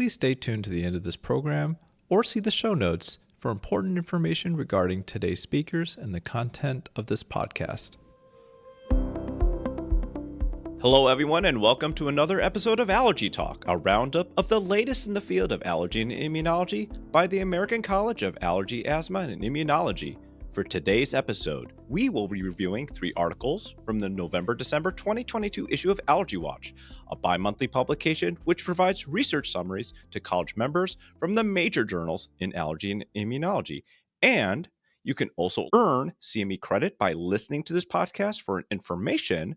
please stay tuned to the end of this program or see the show notes for important information regarding today's speakers and the content of this podcast. Hello, everyone, and welcome to another episode of Allergy Talk, a roundup of the latest in the field of allergy and immunology by the American College of Allergy, Asthma, and Immunology. For today's episode, we will be reviewing 3 articles from the November-December 2022 issue of Allergy Watch, a bi-monthly publication which provides research summaries to college members from the major journals in allergy and immunology. And you can also earn CME credit by listening to this podcast for information.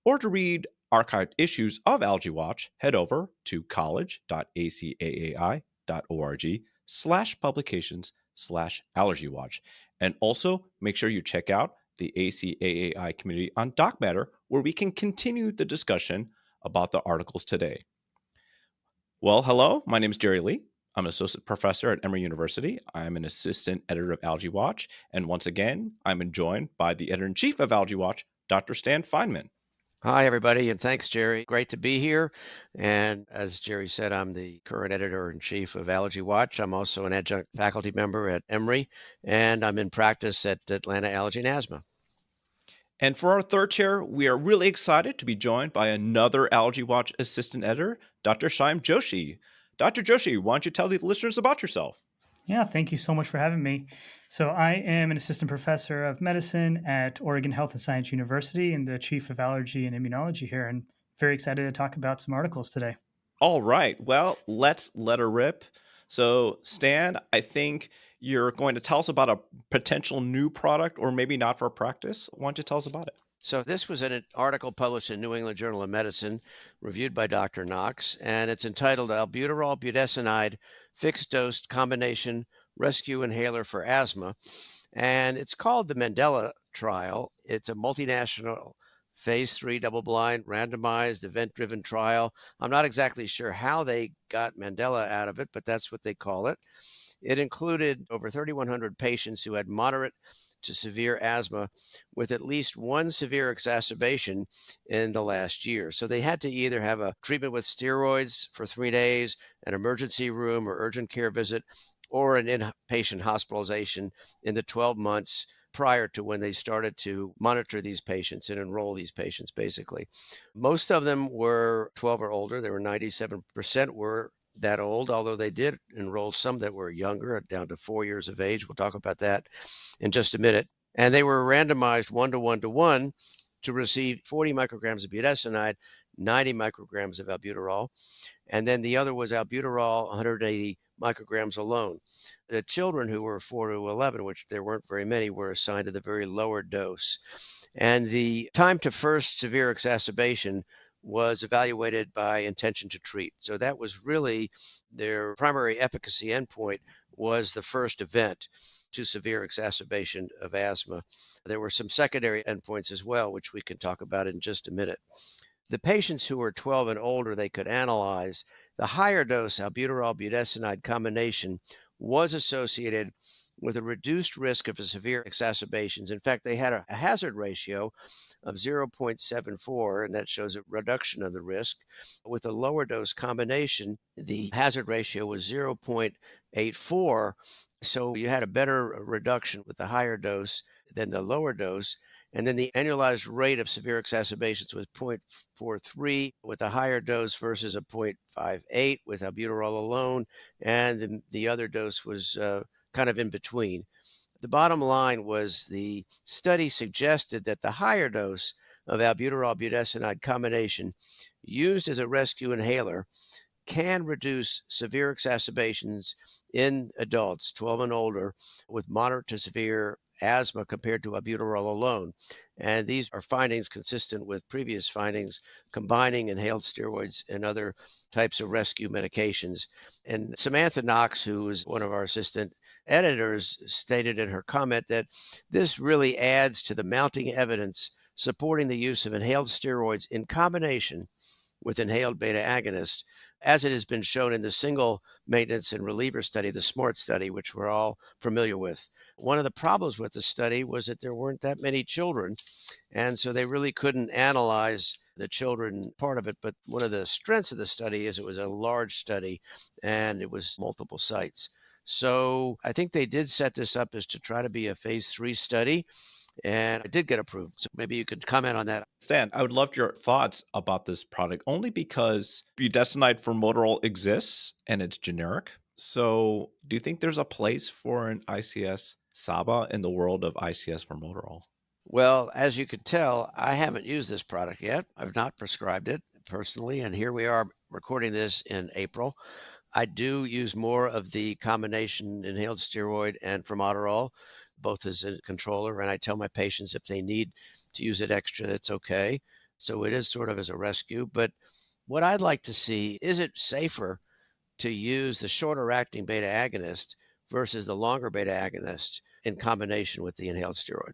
Or to read archived issues of Allergy Watch, head over to college.acai.org/publications/allergywatch. And also make sure you check out the ACAAI community on DocMatter, where we can continue the discussion about the articles today. Well, hello, my name is Jerry Lee. I'm an associate professor at Emory University. I'm an assistant editor of Allergy Watch. And once again, I'm joined by the editor-in-chief of Allergy Watch, Dr. Stan Feynman. Hi, everybody, and thanks, Jerry. Great to be here. And as Jerry said, I'm the current editor-in-chief of Allergy Watch. I'm also an adjunct faculty member at Emory, and I'm in practice at Atlanta Allergy and Asthma. And for our third chair, we are really excited to be joined by another Allergy Watch assistant editor, Dr. Shyam Joshi. Dr. Joshi, why don't you tell the listeners about yourself? Yeah, thank you so much for having me. So I am an assistant professor of medicine at Oregon Health and Science University and the chief of allergy and immunology here, and very excited to talk about some articles today. All right. Well, let's let her rip. So, Stan, I think you're going to tell us about a potential new product or maybe not for practice. Why don't you tell us about it? So this was an article published in New England Journal of Medicine, reviewed by Dr. Knox, and it's entitled Albuterol-Budesonide Fixed-Dose Combination Rescue Inhaler for Asthma. And it's called the Mandela Trial. It's a multinational phase 3 double-blind randomized event-driven trial. I'm not exactly sure how they got Mandela out of it, but that's what they call it. It included over 3,100 patients who had moderate to severe asthma with at least one severe exacerbation in the last year. So they had to either have a treatment with steroids for 3 days, an emergency room or urgent care visit, or an inpatient hospitalization in the 12 months prior to when they started to monitor these patients and enroll these patients, basically. Most of them were 12 or older. There were 97% were that old, although they did enroll some that were younger, down to 4 years of age. We'll talk about that in just a minute. And they were randomized 1:1 to receive 40 micrograms of budesonide, 90 micrograms of albuterol. And then the other was albuterol, 180 micrograms alone. The children who were 4 to 11, which there weren't very many, were assigned to the very lower dose. And the time to first severe exacerbation was evaluated by intention to treat. So that was really their primary efficacy endpoint, was the first event to severe exacerbation of asthma. There were some secondary endpoints as well, which we can talk about in just a minute. The patients who were 12 and older, they could analyze. The higher dose albuterol-budesonide combination was associated with a reduced risk of severe exacerbations. In fact, they had a hazard ratio of 0.74, and that shows a reduction of the risk. With a lower dose combination, the hazard ratio was 0.84, so you had a better reduction with the higher dose than the lower dose. And then the annualized rate of severe exacerbations was 0.43 with a higher dose versus a 0.58 with albuterol alone, and the other dose was kind of in between. The bottom line was the study suggested that the higher dose of albuterol-budesonide combination used as a rescue inhaler can reduce severe exacerbations in adults 12 and older with moderate to severe asthma compared to albuterol alone. And these are findings consistent with previous findings combining inhaled steroids and other types of rescue medications. And Samantha Knox, who is one of our assistant editors, stated in her comment that this really adds to the mounting evidence supporting the use of inhaled steroids in combination with inhaled beta agonists, as it has been shown in the single maintenance and reliever study, the SMART study, which we're all familiar with. One of the problems with the study was that there weren't that many children, and so they really couldn't analyze the children part of it. But one of the strengths of the study is it was a large study and it was multiple sites. So I think they did set this up as to try to be a phase 3 study, and it did get approved. So maybe you could comment on that. Stan, I would love your thoughts about this product only because budesonide formoterol exists and it's generic. So do you think there's a place for an ICS SABA in the world of ICS formoterol? Well, as you could tell, I haven't used this product yet. I've not prescribed it personally, and here we are recording this in April. I do use more of the combination inhaled steroid and formoterol, both as a controller, and I tell my patients if they need to use it extra, that's okay. So it is sort of as a rescue. But what I'd like to see, is it safer to use the shorter acting beta agonist versus the longer beta agonist in combination with the inhaled steroid?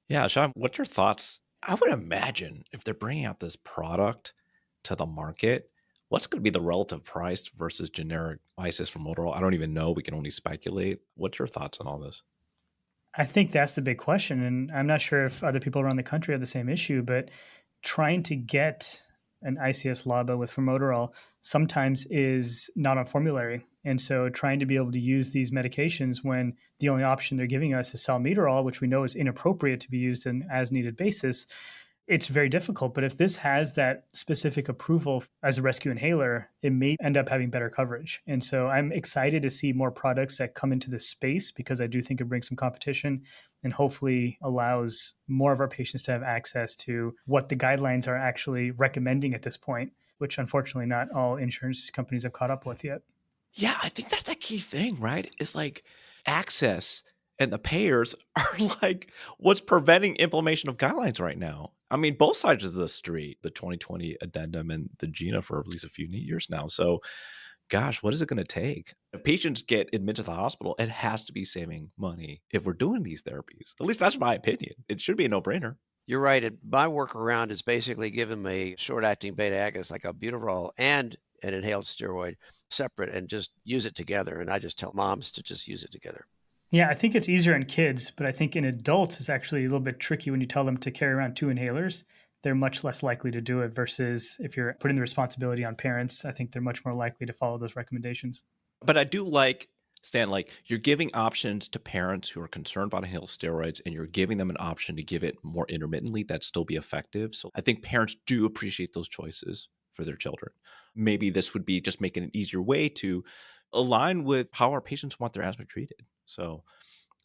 Yeah, Shyam, what's your thoughts? I would imagine if they're bringing out this product to the market, what's going to be the relative price versus generic ICS formoterol? I don't even know. We can only speculate. What's your thoughts on all this? I think that's the big question. And I'm not sure if other people around the country have the same issue, but trying to get an ICS LABA with formoterol sometimes is not on formulary. And so trying to be able to use these medications when the only option they're giving us is salmeterol, which we know is inappropriate to be used in as needed basis, it's very difficult. But if this has that specific approval as a rescue inhaler, it may end up having better coverage. And so I'm excited to see more products that come into this space because I do think it brings some competition and hopefully allows more of our patients to have access to what the guidelines are actually recommending at this point, which unfortunately not all insurance companies have caught up with yet. Yeah, I think that's the key thing, right? It's like access and the payers are like what's preventing implementation of guidelines right now. I mean, both sides of the street, the 2020 addendum and the GINA for at least a few years now. So, gosh, what is it going to take? If patients get admitted to the hospital, it has to be saving money if we're doing these therapies. At least that's my opinion. It should be a no-brainer. You're right. And my workaround is basically give them a short-acting beta agonist like albuterol and an inhaled steroid separate and just use it together. And I just tell moms to just use it together. Yeah, I think it's easier in kids, but I think in adults it's actually a little bit tricky when you tell them to carry around 2 inhalers. They're much less likely to do it versus if you're putting the responsibility on parents, I think they're much more likely to follow those recommendations. But I do like, Stan, like you're giving options to parents who are concerned about inhaled steroids and you're giving them an option to give it more intermittently that still be effective. So I think parents do appreciate those choices for their children. Maybe this would be just making an easier way to align with how our patients want their asthma treated. So,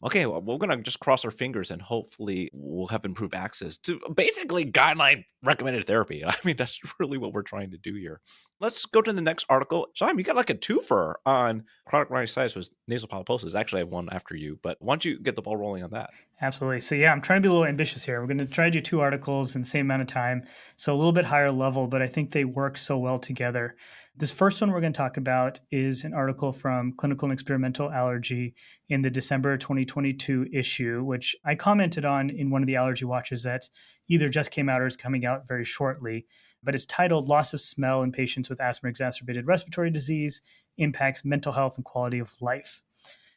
okay, well, we're going to just cross our fingers and hopefully we'll have improved access to basically guideline recommended therapy. I mean, that's really what we're trying to do here. Let's go to the next article. Shyam, you got like a twofer on chronic rhinosinusitis with nasal polyposis. Actually, I have one after you, but why don't you get the ball rolling on that? Absolutely. So yeah, I'm trying to be a little ambitious here. We're going to try to do 2 articles in the same amount of time. So a little bit higher level, but I think they work so well together. This first one we're going to talk about is an article from Clinical and Experimental Allergy in the December 2022 issue, which I commented on in one of the Allergy Watches that either just came out or is coming out very shortly. But it's titled Loss of Smell in Patients with Asthma Exacerbated Respiratory Disease Impacts Mental Health and Quality of Life.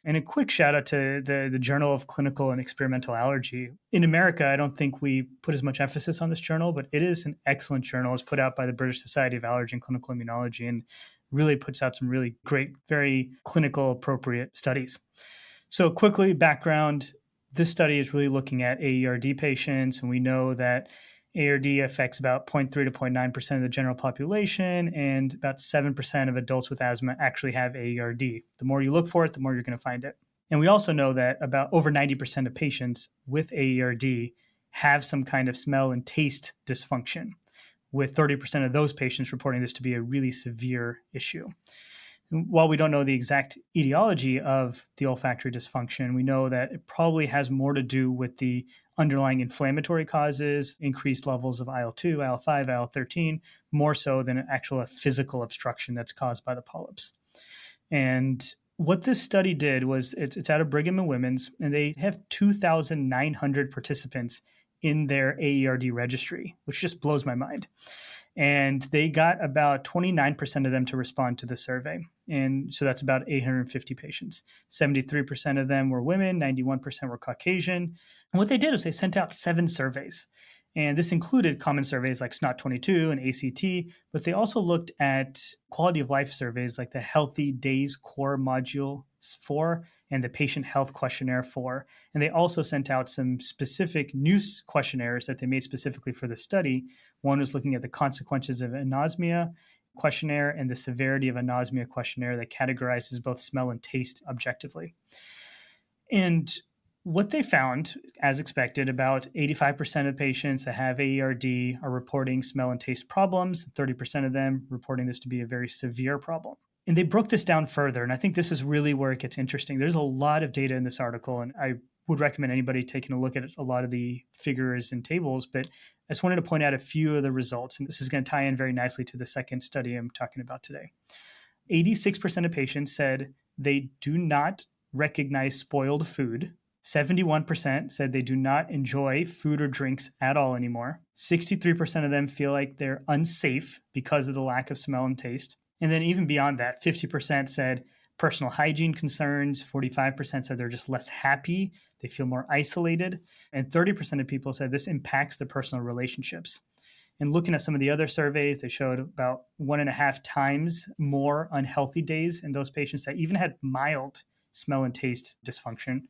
And a quick shout out to the Journal of Clinical and Experimental Allergy. In America, I don't think we put as much emphasis on this journal, but it is an excellent journal. It's put out by the British Society of Allergy and Clinical Immunology and really puts out some really great, very clinical appropriate studies. So quickly, background, this study is really looking at AERD patients, and we know that ARD affects about 0.3 to 0.9% of the general population, and about 7% of adults with asthma actually have AERD. The more you look for it, the more you're going to find it. And we also know that about over 90% of patients with AERD have some kind of smell and taste dysfunction, with 30% of those patients reporting this to be a really severe issue. While we don't know the exact etiology of the olfactory dysfunction, we know that it probably has more to do with the underlying inflammatory causes, increased levels of IL-2, IL-5, IL-13, more so than an actual physical obstruction that's caused by the polyps. And what this study did was it's out of Brigham and Women's, and they have 2,900 participants in their AERD registry, which just blows my mind. And they got about 29% of them to respond to the survey. And so that's about 850 patients. 73% of them were women, 91% were Caucasian. And what they did was they sent out 7 surveys. And this included common surveys like SNOT-22 and ACT, but they also looked at quality of life surveys like the Healthy Days Core Module 4 and the Patient Health Questionnaire 4. And they also sent out some specific new questionnaires that they made specifically for the study. One was looking at the consequences of anosmia questionnaire and the severity of anosmia questionnaire that categorizes both smell and taste objectively. And what they found, as expected, about 85% of patients that have AERD are reporting smell and taste problems, 30% of them reporting this to be a very severe problem. And they broke this down further, and I think this is really where it gets interesting. There's a lot of data in this article, and I would recommend anybody taking a look at a lot of the figures and tables, but I just wanted to point out a few of the results, and this is going to tie in very nicely to the second study I'm talking about today. 86% of patients said they do not recognize spoiled food. 71% said they do not enjoy food or drinks at all anymore. 63% of them feel like they're unsafe because of the lack of smell and taste. And then even beyond that, 50% said personal hygiene concerns. 45% said they're just less happy. They feel more isolated. And 30% of people said this impacts their personal relationships. And looking at some of the other surveys, they showed about 1.5 times more unhealthy days in those patients that even had mild smell and taste dysfunction.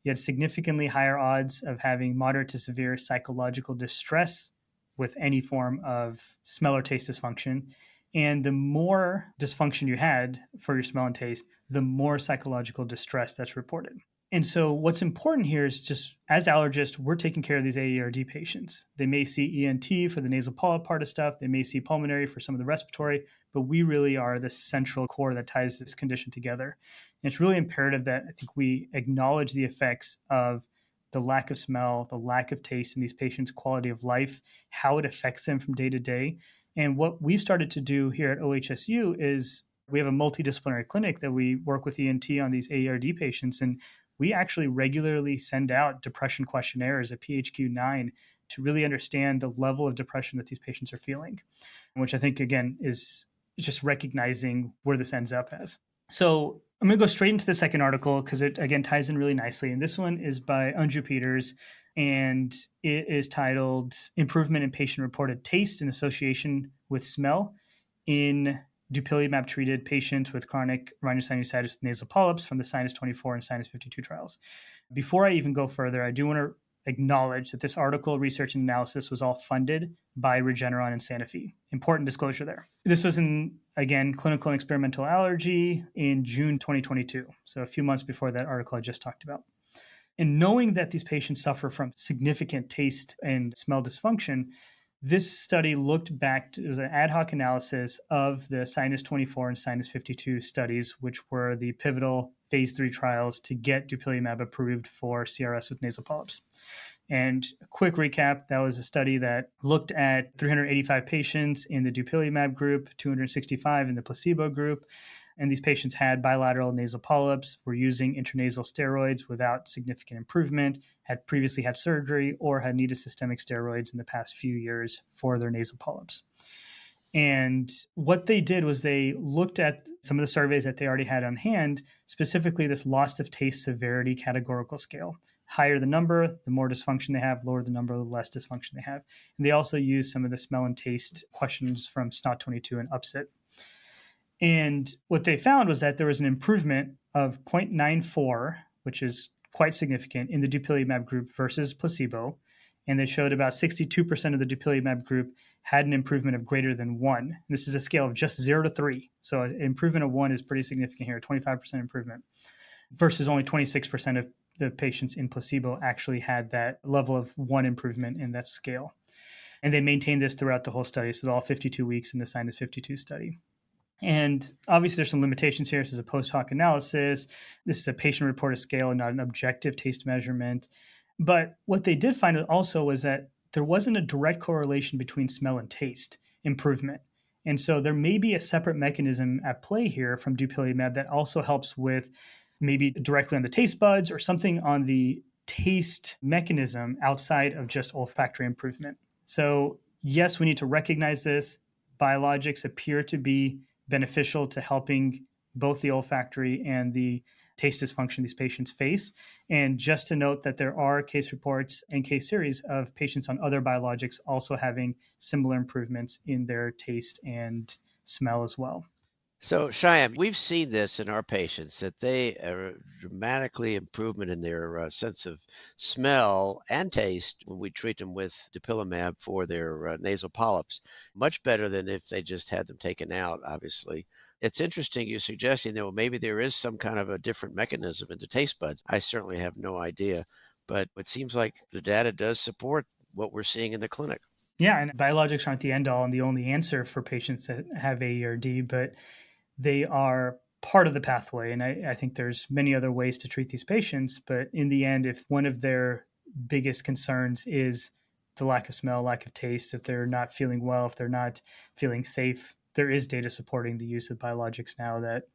You had significantly higher odds of having moderate to severe psychological distress with any form of smell or taste dysfunction. And the more dysfunction you had for your smell and taste, the more psychological distress that's reported. And so what's important here is just as allergists, we're taking care of these AERD patients. They may see ENT for the nasal polyp part of stuff. They may see pulmonary for some of the respiratory, but we really are the central core that ties this condition together. And it's really imperative that I think we acknowledge the effects of the lack of smell, the lack of taste in these patients' quality of life, how it affects them from day to day. And what we've started to do here at OHSU is we have a multidisciplinary clinic that we work with ENT on these AERD patients. And we actually regularly send out depression questionnaires at PHQ-9 to really understand the level of depression that these patients are feeling, which I think, again, is just recognizing where this ends up as. So I'm going to go straight into the second article because it, again, ties in really nicely. And this one is by Anju Peters, and it is titled Improvement in Patient-Reported Taste in Association with Smell in Dupilumab-Treated Patients with Chronic Rhinosinusitis with Nasal Polyps from the SINUS-24 and SINUS-52 trials. Before I even go further, I do want to acknowledge that this article, research and analysis, was all funded by Regeneron and Sanofi. Important disclosure there. This was in, again, Clinical and Experimental Allergy in June 2022, so a few months before that article I just talked about. And knowing that these patients suffer from significant taste and smell dysfunction, this study looked back to, it was an ad hoc analysis of the SINUS-24 and SINUS-52 studies, which were the pivotal phase 3 trials to get dupilumab approved for CRS with nasal polyps. And a quick recap, that was a study that looked at 385 patients in the dupilumab group, 265 in the placebo group. And these patients had bilateral nasal polyps, were using intranasal steroids without significant improvement, had previously had surgery, or had needed systemic steroids in the past few years for their nasal polyps. And what they did was they looked at some of the surveys that they already had on hand, specifically this loss of taste severity categorical scale. Higher the number, the more dysfunction they have, lower the number, the less dysfunction they have. And they also used some of the smell and taste questions from SNOT-22 and UPSIT. And what they found was that there was an improvement of 0.94, which is quite significant, in the dupilumab group versus placebo. And they showed about 62% of the dupilumab group had an improvement of greater than 1. This is a scale of just 0 to 3. So an improvement of 1 is pretty significant here, 25% improvement, versus only 26% of the patients in placebo actually had that level of 1 improvement in that scale. And they maintained this throughout the whole study, so all 52 weeks in the SINUS-52 study. And obviously there's some limitations here. This is a post hoc analysis. This is a patient-reported scale, not an objective taste measurement. But what they did find also was that there wasn't a direct correlation between smell and taste improvement. And so there may be a separate mechanism at play here from dupilumab that also helps with maybe directly on the taste buds or something on the taste mechanism outside of just olfactory improvement. So yes, we need to recognize this. Biologics appear to be beneficial to helping both the olfactory and the taste dysfunction these patients face. And just to note that there are case reports and case series of patients on other biologics also having similar improvements in their taste and smell as well. So, Shyam, we've seen this in our patients that they are dramatically improvement in their sense of smell and taste when we treat them with dupilumab for their nasal polyps. Much better than if they just had them taken out, obviously. It's interesting you're suggesting that well, maybe there is some kind of a different mechanism in the taste buds. I certainly have no idea, but it seems like the data does support what we're seeing in the clinic. Yeah, and biologics aren't the end all and the only answer for patients that have AERD, but they are part of the pathway. And I think there's many other ways to treat these patients. But in the end, if one of their biggest concerns is the lack of smell, lack of taste, if they're not feeling well, if they're not feeling safe, there is data supporting the use of biologics now that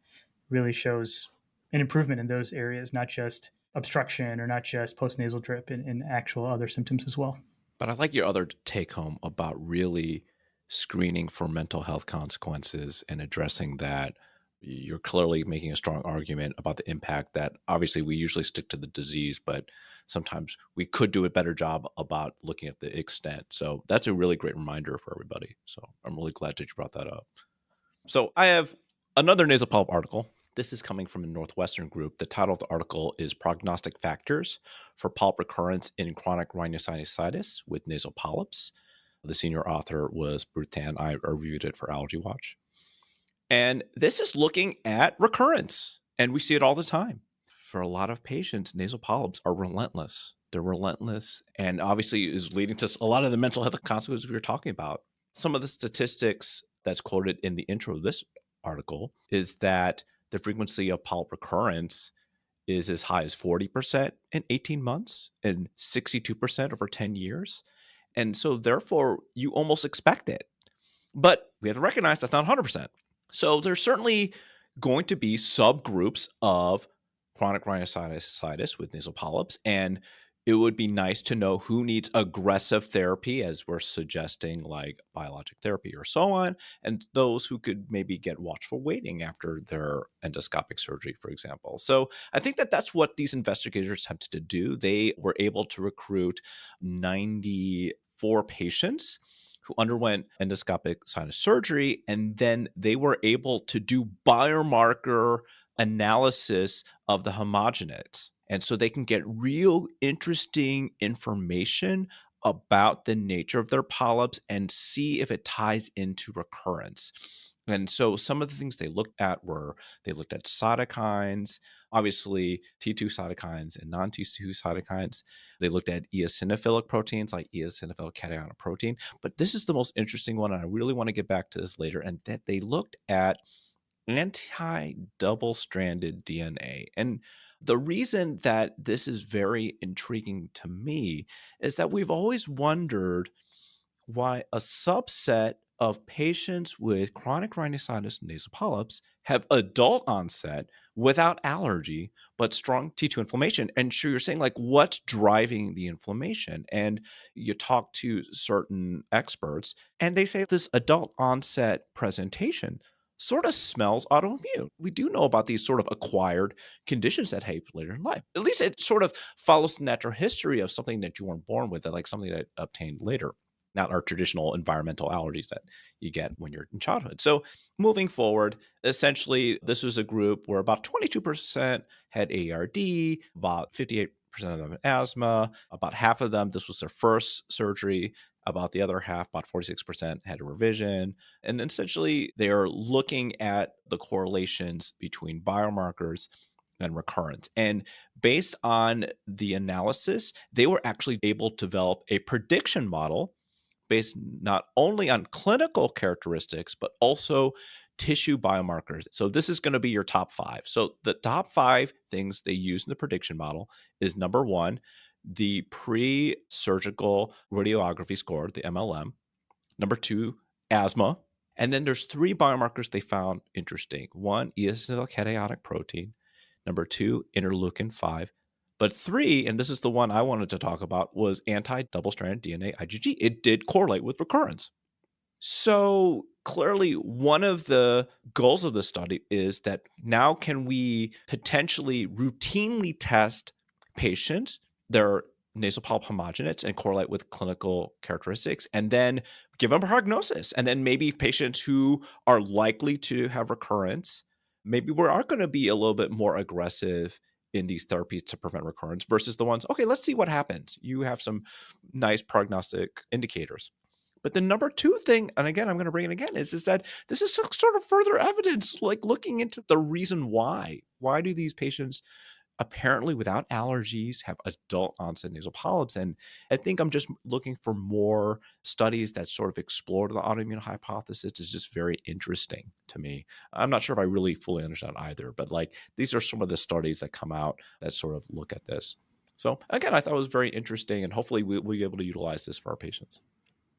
really shows an improvement in those areas, not just obstruction or not just postnasal drip and actual other symptoms as well. But I like your other take home about really screening for mental health consequences and addressing that. You're clearly making a strong argument about the impact that obviously we usually stick to the disease, but sometimes we could do a better job about looking at the extent. So that's a really great reminder for everybody. So I'm really glad that you brought that up. So I have another nasal polyp article. This is coming from a Northwestern group. The title of the article is Prognostic Factors for Polyp Recurrence in Chronic Rhinosinusitis with Nasal Polyps. The senior author was Brutan. I reviewed it for Allergy Watch. And this is looking at recurrence. And we see it all the time. For a lot of patients, nasal polyps are relentless. They're relentless and obviously is leading to a lot of the mental health consequences we were talking about. Some of the statistics that's quoted in the intro of this article is that the frequency of polyp recurrence is as high as 40% in 18 months and 62% over 10 years. And so therefore, you almost expect it. But we have to recognize that's not 100%. So there's certainly going to be subgroups of chronic rhinosinusitis with nasal polyps, and it would be nice to know who needs aggressive therapy, as we're suggesting, like biologic therapy or so on, and those who could maybe get watchful waiting after their endoscopic surgery, for example. So I think that that's what these investigators attempted to do. They were able to recruit 94 patients who underwent endoscopic sinus surgery, and then they were able to do biomarker analysis of the homogenates. And so they can get real interesting information about the nature of their polyps and see if it ties into recurrence. And so some of the things they looked at were they looked at cytokines, obviously T2 cytokines and non-T2 cytokines. They looked at eosinophilic proteins like eosinophilic cationic protein. But this is the most interesting one, and I really want to get back to this later, and that they looked at anti-double-stranded DNA. And the reason that this is very intriguing to me is that we've always wondered why a subset of patients with chronic rhinosinusitis and nasal polyps have adult onset without allergy, but strong T2 inflammation. And sure, you're saying, like, what's driving the inflammation? And you talk to certain experts, and they say this adult onset presentation sort of smells autoimmune. We do know about these sort of acquired conditions that happen later in life. At least it sort of follows the natural history of something that you weren't born with, like something that obtained later, not our traditional environmental allergies that you get when you're in childhood. So moving forward, essentially, this was a group where about 22% had ARD, about 58% of them had asthma, about half of them, this was their first surgery, about the other half, about 46%, had a revision. And essentially, they're looking at the correlations between biomarkers and recurrence. And based on the analysis, they were actually able to develop a prediction model based not only on clinical characteristics, but also tissue biomarkers. So this is going to be your top 5. So the top 5 things they use in the prediction model is number 1, the pre-surgical radiography score, the MLM. Number 2, asthma. And then there's 3 biomarkers they found interesting. 1, eosinophilic cationic protein. Number 2, interleukin-5. But 3, and this is the one I wanted to talk about, was anti-double-stranded DNA IgG. It did correlate with recurrence. So clearly, one of the goals of the study is that now can we potentially routinely test patients, their nasal polyp homogenates, and correlate with clinical characteristics, and then give them a prognosis. And then maybe patients who are likely to have recurrence, maybe we are going to be a little bit more aggressive in these therapies to prevent recurrence versus the ones, okay, let's see what happens. You have some nice prognostic indicators. But the number two thing, and again, I'm going to bring it again, is that this is some sort of further evidence, like looking into the reason why. Why do these patients apparently without allergies have adult onset nasal polyps? And I think I'm just looking for more studies that sort of explore the autoimmune hypothesis. Is just very interesting to me. I'm not sure if I really fully understand either, but like these are some of the studies that come out that sort of look at this. So again, I thought it was very interesting, and hopefully we'll be able to utilize this for our patients.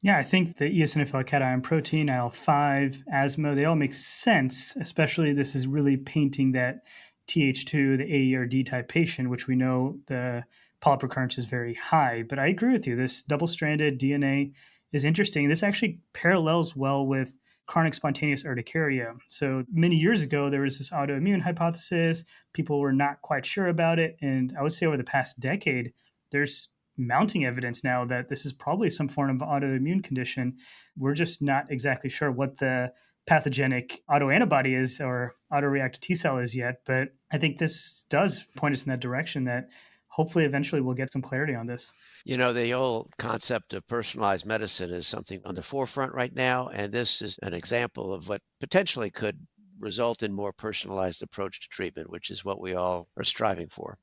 Yeah, I think the eosinophilic cation protein, IL-5, asthma, they all make sense, especially this is really painting that Th2, the AE or D-type patient, which we know the polyp recurrence is very high. But I agree with you. This double-stranded DNA is interesting. This actually parallels well with chronic spontaneous urticaria. So many years ago, there was this autoimmune hypothesis. People were not quite sure about it. And I would say over the past decade, there's mounting evidence now that this is probably some form of autoimmune condition. We're just not exactly sure what the pathogenic autoantibody is or autoreactive T cell is yet. But I think this does point us in that direction that hopefully eventually we'll get some clarity on this. You know, the old concept of personalized medicine is something on the forefront right now, and this is an example of what potentially could result in more personalized approach to treatment, which is what we all are striving for.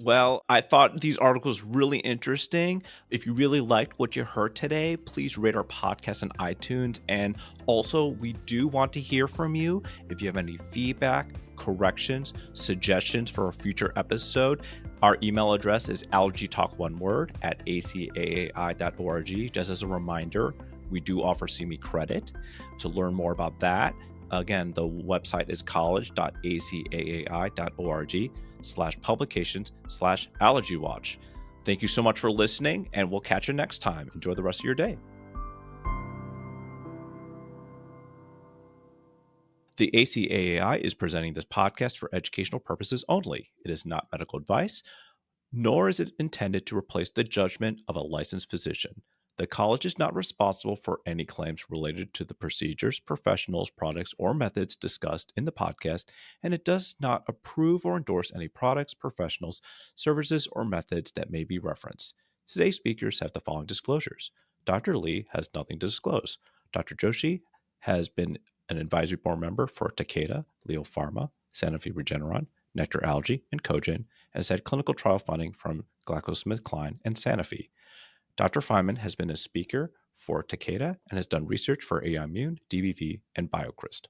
Well, I thought these articles really interesting. If you really liked what you heard today, please rate our podcast on iTunes. And also, we do want to hear from you. If you have any feedback, corrections, suggestions for a future episode, our email address is allergytalk1word@acaai.org. Just as a reminder, we do offer CME credit. To learn more about that, again, the website is college.acaai.org/publications/Allergy Watch. Thank you so much for listening, and we'll catch you next time. Enjoy the rest of your day. The ACAAI is presenting this podcast for educational purposes only. It is not medical advice, nor is it intended to replace the judgment of a licensed physician. The college is not responsible for any claims related to the procedures, professionals, products, or methods discussed in the podcast, and it does not approve or endorse any products, professionals, services, or methods that may be referenced. Today's speakers have the following disclosures. Dr. Lee has nothing to disclose. Dr. Joshi has been an advisory board member for Takeda, Leo Pharma, Sanofi Regeneron, Nectar Algae, and Cogen, and has had clinical trial funding from GlaxoSmithKline and Sanofi. Dr. Feynman has been a speaker for Takeda and has done research for Autoimmune, DBV, and BioCryst.